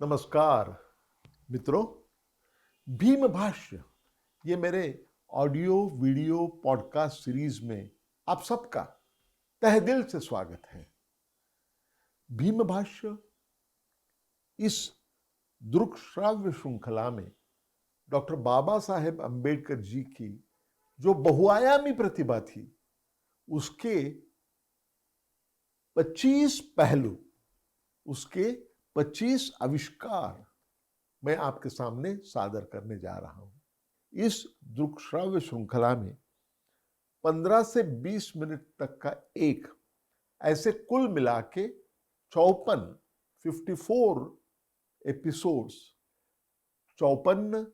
नमस्कार मित्रों। भीम भाष्य ये मेरे ऑडियो वीडियो पॉडकास्ट सीरीज में आप सबका तहे दिल से स्वागत है। भीम भाष्य इस दृक श्राव्य श्रृंखला में डॉक्टर बाबा साहेब अंबेडकर जी की जो बहुआयामी प्रतिभा थी उसके 25 पहलू, उसके 25 आविष्कार मैं आपके सामने सादर करने जा रहा हूं। इस दृक्श्राव्य श्रृंखला में 15 से 20 मिनट तक का एक ऐसे कुल मिला के 54 एपिसोड्स, 54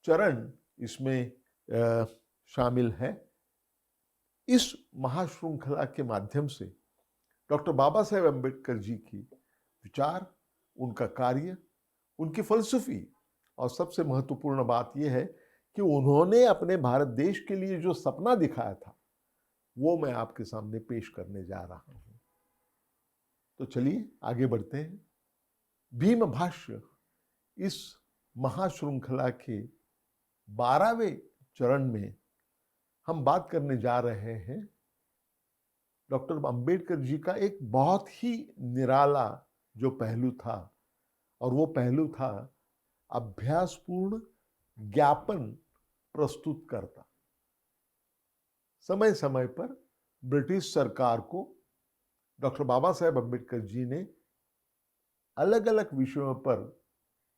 चरण इसमें शामिल है। इस महाश्रृंखला के माध्यम से डॉक्टर बाबा साहेब अंबेडकर जी की विचार, उनका कार्य, उनकी फलसफी और सबसे महत्वपूर्ण बात यह है कि उन्होंने अपने भारत देश के लिए जो सपना दिखाया था वो मैं आपके सामने पेश करने जा रहा हूं। तो चलिए आगे बढ़ते हैं। भीम भाष्य इस महाश्रृंखला के 12वें चरण में हम बात करने जा रहे हैं डॉक्टर अंबेडकर जी का एक बहुत ही निराला जो पहलू था, और वो पहलू था अभ्यासपूर्ण ज्ञापन प्रस्तुत करता। समय समय पर ब्रिटिश सरकार को डॉक्टर बाबा साहेब अंबेडकर जी ने अलग अलग विषयों पर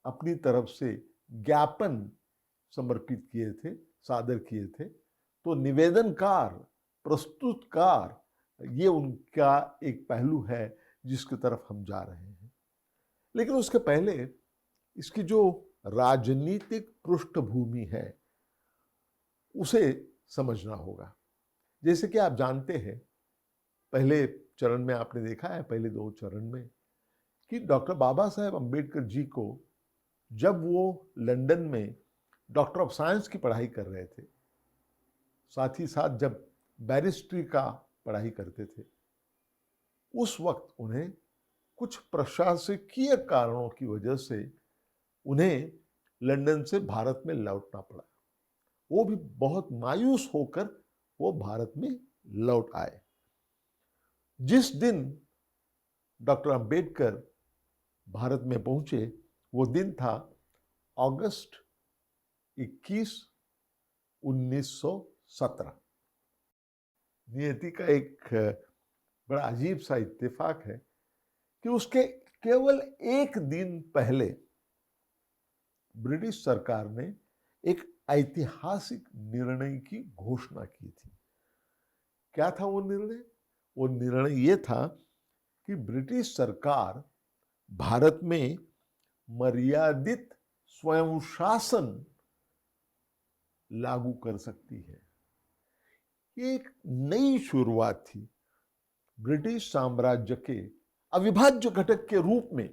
अपनी तरफ से ज्ञापन समर्पित किए थे, सादर किए थे। तो निवेदनकार, प्रस्तुतकार, ये उनका एक पहलू है जिसकी तरफ हम जा रहे हैं। लेकिन उसके पहले इसकी जो राजनीतिक पृष्ठभूमि है उसे समझना होगा। जैसे कि आप जानते हैं, पहले चरण में आपने देखा है, पहले 2 चरण में, कि डॉक्टर बाबा साहेब अंबेडकर जी को जब वो लंदन में डॉक्टर ऑफ साइंस की पढ़ाई कर रहे थे, साथ ही साथ जब बैरिस्ट्री का पढ़ाई करते थे, उस वक्त उन्हें कुछ प्रशासकीय कारणों की वजह से उन्हें लंदन से भारत में लौटना पड़ा। वो भी बहुत मायूस होकर वो भारत में लौट आए। जिस दिन डॉक्टर अंबेडकर भारत में पहुंचे वो दिन था अगस्त 21, 1917। नियति का एक बड़ा अजीब सा इत्तेफाक है कि उसके केवल एक दिन पहले ब्रिटिश सरकार ने एक ऐतिहासिक निर्णय की घोषणा की थी। क्या था वो निर्णय? वो निर्णय ये था कि ब्रिटिश सरकार भारत में मर्यादित स्वयं शासन लागू कर सकती है। ये एक नई शुरुआत थी। ब्रिटिश साम्राज्य के अविभाज्य घटक के रूप में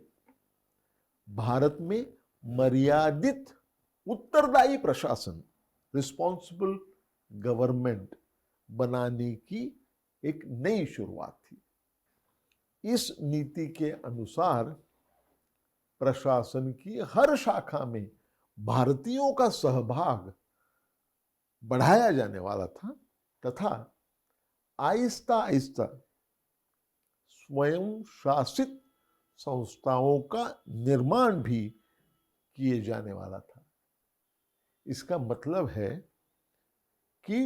भारत में मर्यादित उत्तरदायी प्रशासन, रिस्पॉन्सिबल गवर्नमेंट बनाने की एक नई शुरुआत थी। इस नीति के अनुसार प्रशासन की हर शाखा में भारतीयों का सहभाग बढ़ाया जाने वाला था तथा आहिस्ता आहिस्ता स्वयं शासित संस्थाओं का निर्माण भी किए जाने वाला था। इसका मतलब है कि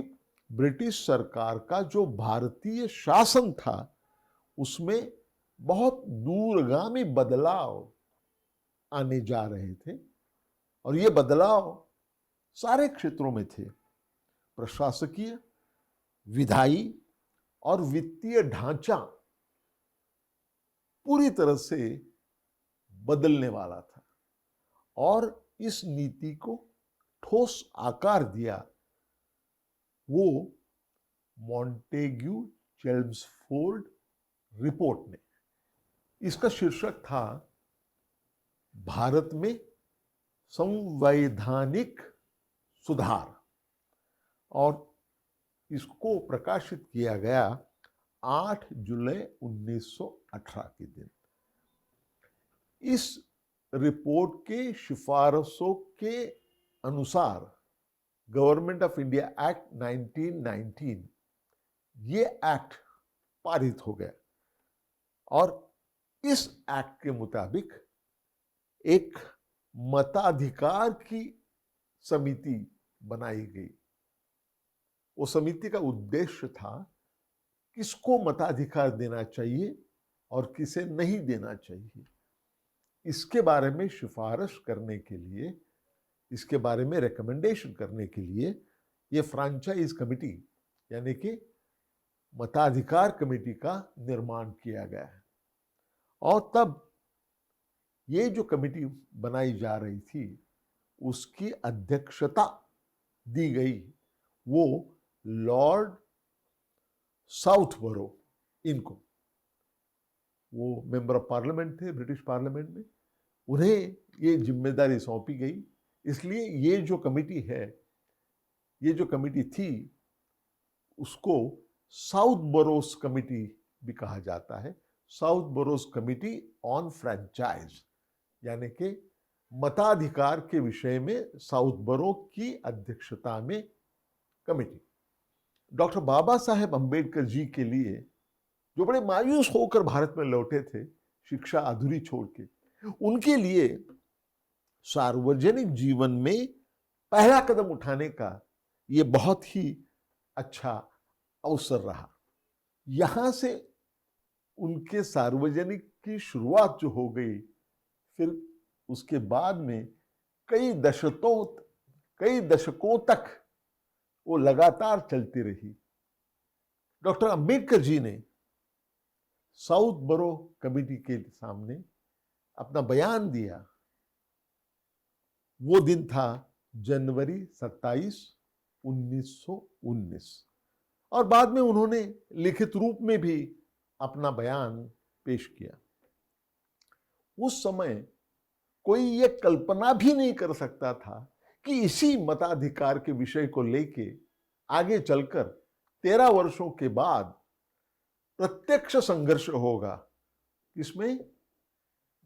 ब्रिटिश सरकार का जो भारतीय शासन था उसमें बहुत दूरगामी बदलाव आने जा रहे थे, और ये बदलाव सारे क्षेत्रों में थे। प्रशासकीय, विधायी और वित्तीय ढांचा पूरी तरह से बदलने वाला था, और इस नीति को ठोस आकार दिया वो मॉन्टेग्यू चेम्सफोर्ड रिपोर्ट ने। इसका शीर्षक था भारत में संवैधानिक सुधार, और इसको प्रकाशित किया गया 8 जुलाई 1918 के दिन। इस रिपोर्ट के सिफारिशों के अनुसार गवर्नमेंट ऑफ इंडिया एक्ट 1919 ये एक्ट पारित हो गया और इस एक्ट के मुताबिक एक मताधिकार की समिति बनाई गई। वो समिति का उद्देश्य था किसको मताधिकार देना चाहिए और किसे नहीं देना चाहिए, इसके बारे में सिफारिश करने के लिए, इसके बारे में रिकमेंडेशन करने के लिए ये फ्रेंचाइज कमेटी यानी कि मताधिकार कमेटी का निर्माण किया गया है। और तब ये जो कमेटी बनाई जा रही थी उसकी अध्यक्षता दी गई वो लॉर्ड साउथबरो इनको, वो मेंबर ऑफ पार्लियामेंट थे ब्रिटिश पार्लियामेंट में, उन्हें ये जिम्मेदारी सौंपी गई। इसलिए ये जो कमेटी है, ये जो कमेटी थी उसको साउथ बोरोस कमेटी भी कहा जाता है। South borrows committee on franchise यानी कि मताधिकार के विषय में साउथ बोरो की अध्यक्षता में कमेटी। डॉक्टर बाबा साहेब अंबेडकर जी के लिए, जो बड़े मायूस होकर भारत में लौटे थे शिक्षा अधूरी छोड़ के, उनके लिए सार्वजनिक जीवन में पहला कदम उठाने का ये बहुत ही अच्छा अवसर रहा। यहां से उनके सार्वजनिक की शुरुआत जो हो गई, फिर उसके बाद में कई दशकों तक वो लगातार चलती रही। डॉक्टर अंबेडकर जी ने साउथ बोरो कमेटी के सामने अपना बयान दिया। वो दिन था जनवरी 27, 1919 और बाद में उन्होंने लिखित रूप में भी अपना बयान पेश किया। उस समय कोई ये कल्पना भी नहीं कर सकता था कि इसी मताधिकार के विषय को लेके आगे चलकर 13 वर्षों के बाद प्रत्यक्ष संघर्ष होगा। इसमें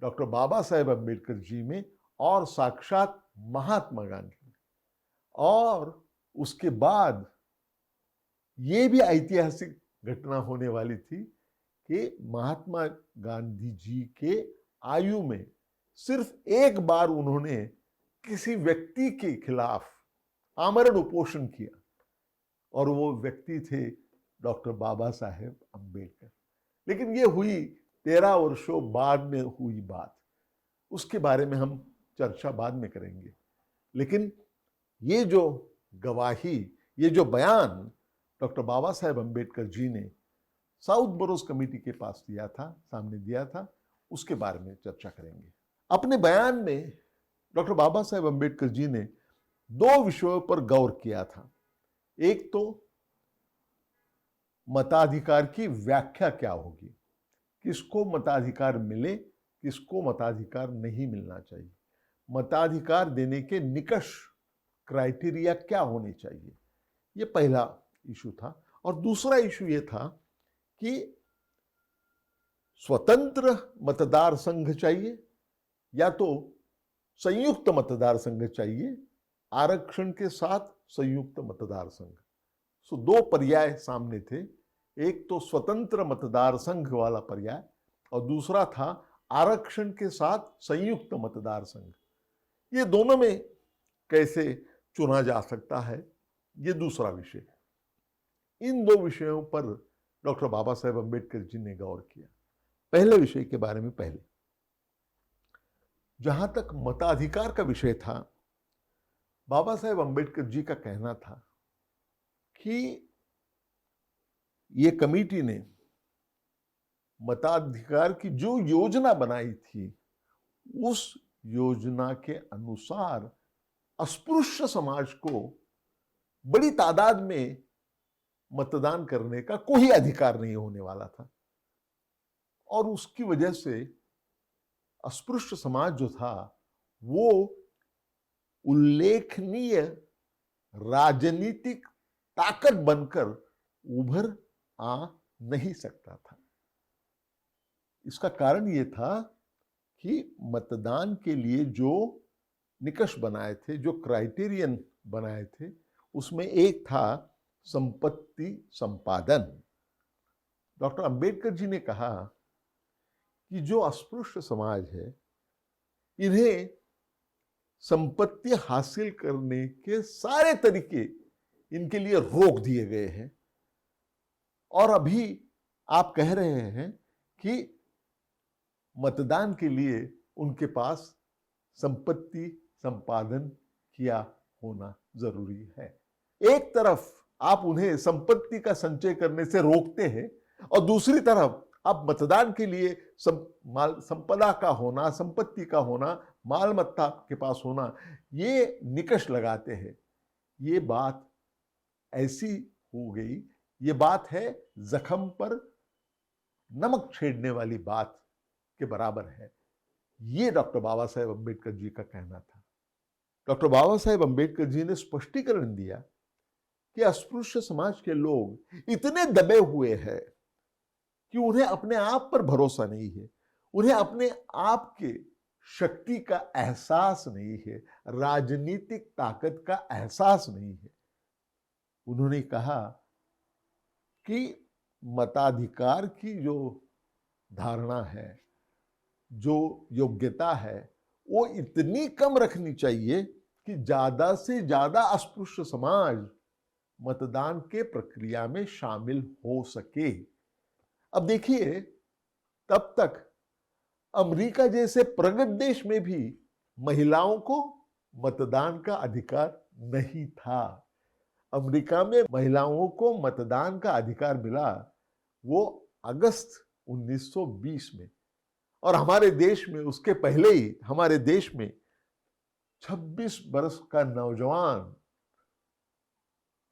डॉक्टर बाबा साहेब अम्बेडकर जी में और साक्षात महात्मा गांधी, और उसके बाद ये भी ऐतिहासिक घटना होने वाली थी कि महात्मा गांधी जी के आयु में सिर्फ एक बार उन्होंने किसी व्यक्ति के खिलाफ आमरण उपोषण किया और वो व्यक्ति थे डॉक्टर बाबा साहेब अम्बेडकर। लेकिन ये हुई 13 वर्षों बाद में हुई बात, उसके बारे में हम चर्चा बाद में करेंगे। लेकिन ये जो गवाही, ये जो बयान डॉक्टर बाबा साहेब अम्बेडकर जी ने साउथ बोरोस कमेटी के पास दिया था, सामने दिया था, उसके बारे में चर्चा करेंगे। अपने बयान में डॉक्टर बाबा साहेब अम्बेडकर जी ने 2 विषयों पर गौर किया था। एक तो मताधिकार की व्याख्या क्या होगी, किसको मताधिकार मिले, किसको मताधिकार नहीं मिलना चाहिए, मताधिकार देने के निकष क्राइटेरिया क्या होने चाहिए, ये पहला इशू था। और दूसरा इशू ये था कि स्वतंत्र मतदार संघ चाहिए या तो संयुक्त मतदार संघ चाहिए, आरक्षण के साथ संयुक्त मतदार संघ। सो 2 पर्याय सामने थे, एक तो स्वतंत्र मतदार संघ वाला पर्याय और दूसरा था आरक्षण के साथ संयुक्त मतदार संघ। ये दोनों में कैसे चुना जा सकता है, ये दूसरा विषय। इन 2 विषयों पर डॉक्टर बाबा साहेब अम्बेडकर जी ने गौर किया। पहले विषय के बारे में पहले, जहां तक मताधिकार का विषय था, बाबा साहेब अम्बेडकर जी का कहना था कि ये कमेटी ने मताधिकार की जो योजना बनाई थी, उस योजना के अनुसार अस्पृश्य समाज को बड़ी तादाद में मतदान करने का कोई अधिकार नहीं होने वाला था और उसकी वजह से अस्पृश्य समाज जो था वो उल्लेखनीय राजनीतिक ताकत बनकर उभर आ नहीं सकता था। इसका कारण यह था कि मतदान के लिए जो निकष बनाए थे, जो क्राइटेरियन बनाए थे, उसमें एक था संपत्ति संपादन। डॉक्टर अंबेडकर जी ने कहा कि जो अस्पृश्य समाज है, इन्हें संपत्ति हासिल करने के सारे तरीके इनके लिए रोक दिए गए हैं, और अभी आप कह रहे हैं कि मतदान के लिए उनके पास संपत्ति संपादन किया होना जरूरी है। एक तरफ आप उन्हें संपत्ति का संचय करने से रोकते हैं, और दूसरी तरफ आप मतदान के लिए संपदा का होना, संपत्ति का होना, माल मत्ता के पास होना, ये निकष लगाते हैं। ये बात ऐसी हो गई, ये बात है जख्म पर नमक छेड़ने वाली बात के बराबर है। ये डॉक्टर बाबा साहेब अम्बेडकर जी का कहना था। डॉक्टर बाबा साहेब अम्बेडकर जी ने स्पष्टीकरण दिया कि अस्पृश्य समाज के लोग इतने दबे हुए हैं कि उन्हें अपने आप पर भरोसा नहीं है, उन्हें अपने आप के शक्ति का एहसास नहीं है, राजनीतिक ताकत का एहसास नहीं है। उन्होंने कहा कि मताधिकार की जो धारणा है, जो योग्यता है, वो इतनी कम रखनी चाहिए कि ज्यादा से ज्यादा अस्पृश्य समाज मतदान के प्रक्रिया में शामिल हो सके। अब देखिए, तब तक अमेरिका जैसे प्रगत देश में भी महिलाओं को मतदान का अधिकार नहीं था। अमेरिका में महिलाओं को मतदान का अधिकार मिला वो अगस्त 1920 में, और हमारे देश में उसके पहले ही हमारे देश में 26 वर्ष का नौजवान,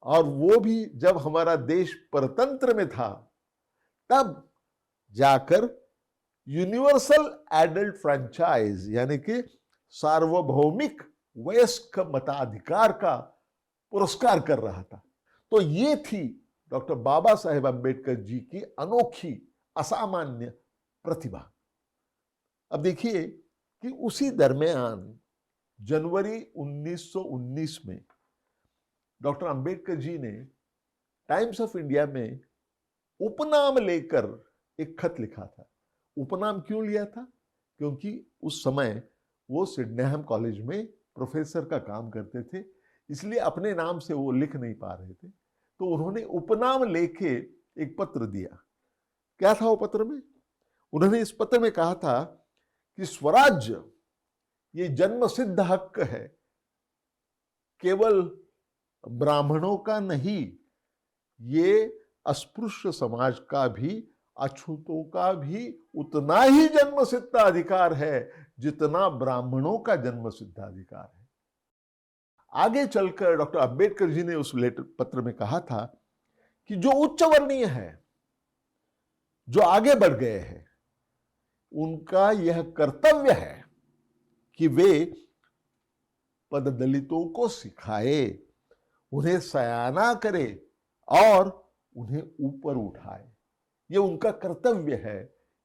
और वो भी जब हमारा देश परतंत्र में था, तब जाकर यूनिवर्सल एडल्ट फ्रेंचाइज यानी कि सार्वभौमिक वयस्क मताधिकार का पुरस्कार कर रहा था। तो ये थी डॉक्टर बाबा साहेब अम्बेडकर जी की अनोखी असामान्य प्रतिभा। अब देखिए कि उसी दरमियान जनवरी 1919 में डॉक्टर अंबेडकर जी ने टाइम्स ऑफ इंडिया में उपनाम लेकर एक खत लिखा था। उपनाम क्यों लिया था? क्योंकि उस समय वो सिडनेहम कॉलेज में प्रोफेसर का काम करते थे, इसलिए अपने नाम से वो लिख नहीं पा रहे थे, तो उन्होंने उपनाम लेके एक पत्र दिया। क्या था वो पत्र में? उन्होंने इस पत्र में कहा था कि स्वराज्य ये जन्म सिद्ध हक है, केवल ब्राह्मणों का नहीं, ये अस्पृश्य समाज का भी, अछूतों का भी उतना ही जन्म सिद्ध अधिकार है जितना ब्राह्मणों का जन्म सिद्ध अधिकार है। आगे चलकर डॉक्टर अंबेडकर जी ने उस लेटर पत्र में कहा था कि जो उच्च वर्णीय है, जो आगे बढ़ गए हैं, उनका यह कर्तव्य है कि वे पददलितों को सिखाए, उन्हें सयाना करे और उन्हें ऊपर उठाए। ये उनका कर्तव्य है।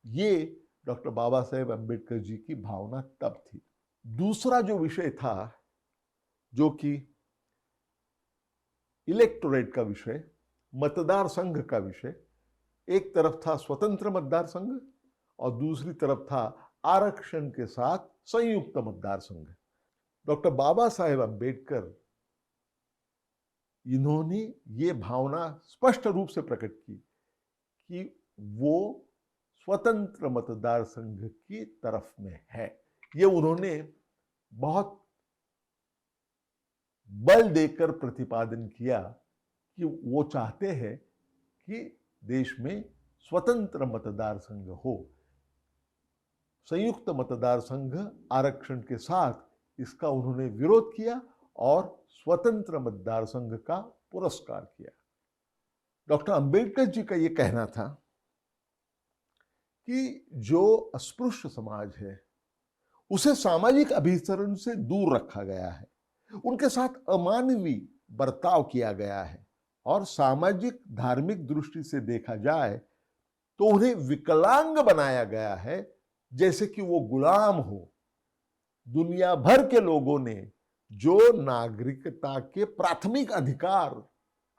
ये डॉक्टर बाबा साहेब अम्बेडकर जी की भावना तब थी। दूसरा जो विषय था, जो कि इलेक्टोरेट का विषय, मतदार संघ का विषय, एक तरफ था स्वतंत्र मतदार संघ और दूसरी तरफ था आरक्षण के साथ संयुक्त मतदार संघ। डॉक्टर बाबा साहेब अम्बेडकर, इन्होंने ये भावना स्पष्ट रूप से प्रकट की कि वो स्वतंत्र मतदार संघ की तरफ में है। ये उन्होंने बहुत बल देकर प्रतिपादन किया कि वो चाहते हैं कि देश में स्वतंत्र मतदार संघ हो। संयुक्त मतदार संघ आरक्षण के साथ इसका उन्होंने विरोध किया और स्वतंत्र मतदार संघ का पुरस्कार किया। डॉक्टर अंबेडकर जी का यह कहना था कि जो अस्पृश्य समाज है उसे सामाजिक अभिसरण से दूर रखा गया है, उनके साथ अमानवीय बर्ताव किया गया है, और सामाजिक धार्मिक दृष्टि से देखा जाए तो उन्हें विकलांग बनाया गया है, जैसे कि वो गुलाम हो। दुनिया भर के लोगों ने जो नागरिकता के प्राथमिक अधिकार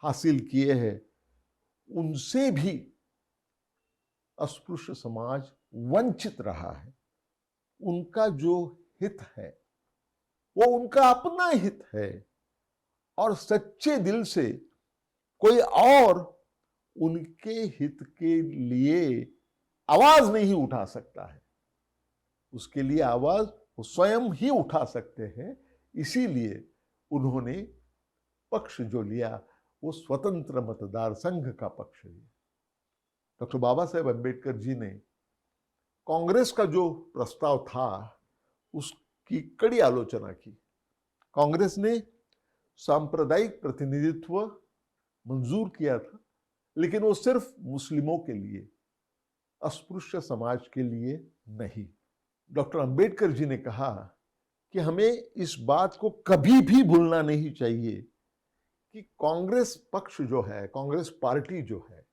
हासिल किए हैं, उनसे भी अस्पृश्य समाज वंचित रहा है। उनका जो हित है वो उनका अपना हित है, और सच्चे दिल से कोई और उनके हित के लिए आवाज नहीं उठा सकता है। उसके लिए आवाज वो स्वयं ही उठा सकते हैं। इसीलिए उन्होंने पक्ष जो लिया वो स्वतंत्र मतदार संघ का पक्ष लिया। डॉक्टर बाबा साहेब अम्बेडकर जी ने कांग्रेस का जो प्रस्ताव था उसकी कड़ी आलोचना की। कांग्रेस ने सांप्रदायिक प्रतिनिधित्व मंजूर किया था, लेकिन वो सिर्फ मुस्लिमों के लिए, अस्पृश्य समाज के लिए नहीं। डॉक्टर अंबेडकर जी ने कहा कि हमें इस बात को कभी भी भूलना नहीं चाहिए कि कांग्रेस पक्ष जो है, कांग्रेस पार्टी जो है,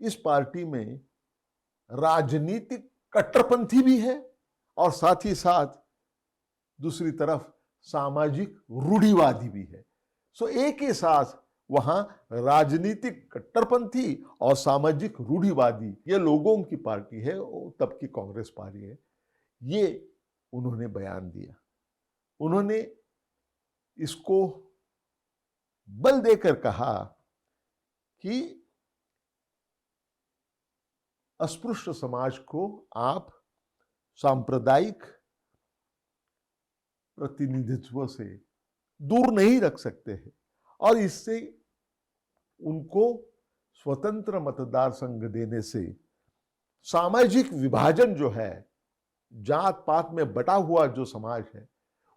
इस पार्टी में राजनीतिक कट्टरपंथी भी है और साथ ही साथ दूसरी तरफ सामाजिक रूढ़िवादी भी है। सो एक ही साथ वहां राजनीतिक कट्टरपंथी और सामाजिक रूढ़िवादी ये लोगों की पार्टी है, तब की कांग्रेस पार्टी है, ये उन्होंने बयान दिया। उन्होंने इसको बल देकर कहा कि अस्पृश्य समाज को आप सांप्रदायिक प्रतिनिधित्व से दूर नहीं रख सकते हैं, और इससे उनको स्वतंत्र मतदार संघ देने से सामाजिक विभाजन जो है, जात पात में बटा हुआ जो समाज है,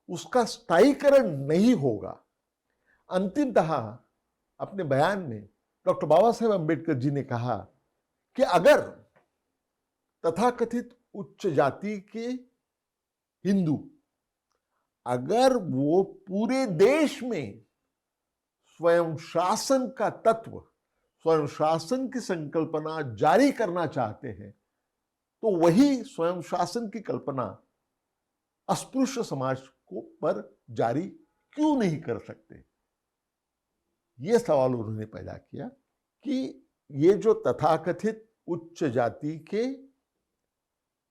उसका स्थायीकरण नहीं होगा। अंतिमतः अपने बयान में डॉक्टर बाबा साहेब अम्बेडकर जी ने कहा कि अगर तथाकथित उच्च जाति के हिंदू अगर वो पूरे देश में स्वयं शासन का तत्व, स्वयं शासन की संकल्पना जारी करना चाहते हैं, तो वही स्वयं शासन की कल्पना अस्पृश्य समाज को पर जारी क्यों नहीं कर सकते। यह सवाल उन्होंने पैदा किया कि ये जो तथाकथित उच्च जाति के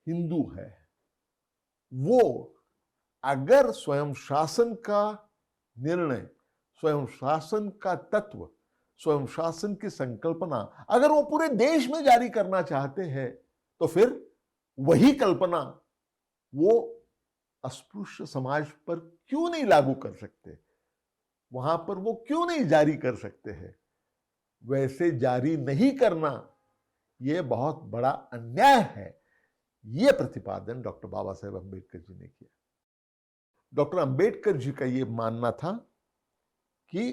हिंदू है, वो अगर स्वयं शासन का निर्णय, स्वयं शासन का तत्व, स्वयं शासन की संकल्पना अगर वो पूरे देश में जारी करना चाहते हैं, तो फिर वही कल्पना वो अस्पृश्य समाज पर क्यों नहीं लागू कर सकते, वहां पर वो क्यों नहीं जारी कर सकते हैं। वैसे जारी नहीं करना यह बहुत बड़ा अन्याय है। यह प्रतिपादन डॉक्टर बाबा साहेब अम्बेडकर जी ने किया। डॉक्टर अंबेडकर जी का यह मानना था कि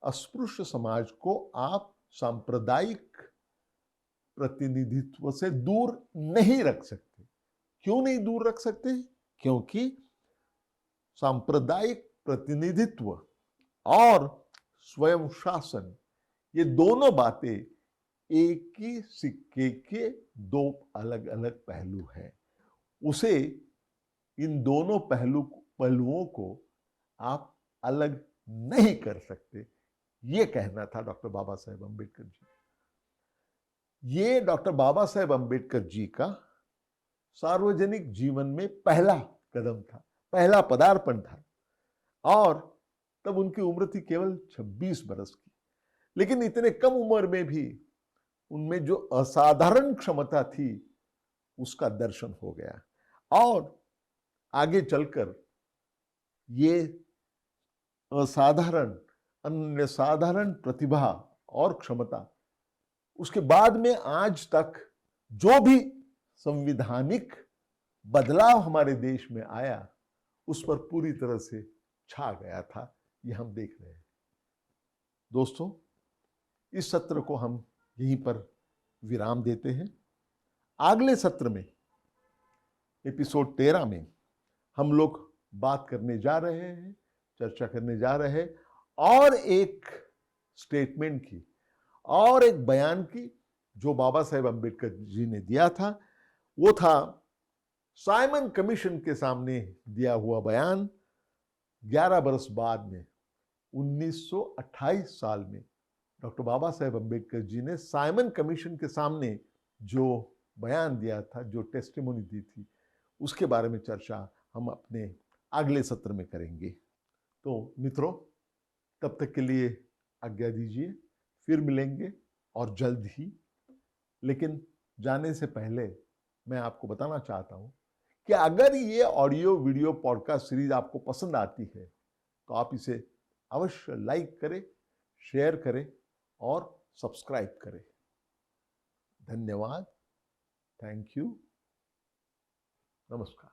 अस्पृश्य समाज को आप सांप्रदायिक प्रतिनिधित्व से दूर नहीं रख सकते। क्यों नहीं दूर रख सकते? क्योंकि सांप्रदायिक प्रतिनिधित्व और स्वयं शासन, ये दोनों बातें एक ही सिक्के के दो अलग अलग पहलू हैं। उसे, इन दोनों पहलुओं को आप अलग नहीं कर सकते, ये कहना था डॉक्टर बाबा साहेब अम्बेडकर जी। ये डॉक्टर बाबा साहेब अम्बेडकर जी का सार्वजनिक जीवन में पहला कदम था, पहला पदार्पण था, और तब उनकी उम्र थी केवल 26 बरस की। लेकिन इतने कम उम्र में भी उनमें जो असाधारण क्षमता थी उसका दर्शन हो गया, और आगे चलकर ये असाधारण, अन्य साधारण प्रतिभा और क्षमता, उसके बाद में आज तक जो भी संविधानिक बदलाव हमारे देश में आया, उस पर पूरी तरह से छा गया था। ये हम देख रहे हैं। दोस्तों, इस सत्र को हम यहीं पर विराम देते हैं। अगले सत्र में, एपिसोड 13 में, हम लोग बात करने जा रहे हैं, चर्चा करने जा रहे हैं और एक स्टेटमेंट की, और एक बयान की जो बाबा साहेब अम्बेडकर जी ने दिया था। वो था साइमन कमीशन के सामने दिया हुआ बयान 11 बरस बाद में 1928 साल में डॉक्टर बाबा साहेब अम्बेडकर जी ने साइमन कमीशन के सामने जो बयान दिया था, जो टेस्टिमोनी दी थी, उसके बारे में चर्चा हम अपने अगले सत्र में करेंगे। तो मित्रों, तब तक के लिए आज्ञा दीजिए, फिर मिलेंगे और जल्द ही। लेकिन जाने से पहले मैं आपको बताना चाहता हूं कि अगर ये ऑडियो वीडियो पॉडकास्ट सीरीज आपको पसंद आती है तो आप इसे अवश्य लाइक करें, शेयर करें और सब्सक्राइब करें। धन्यवाद। Thank you. नमस्कार।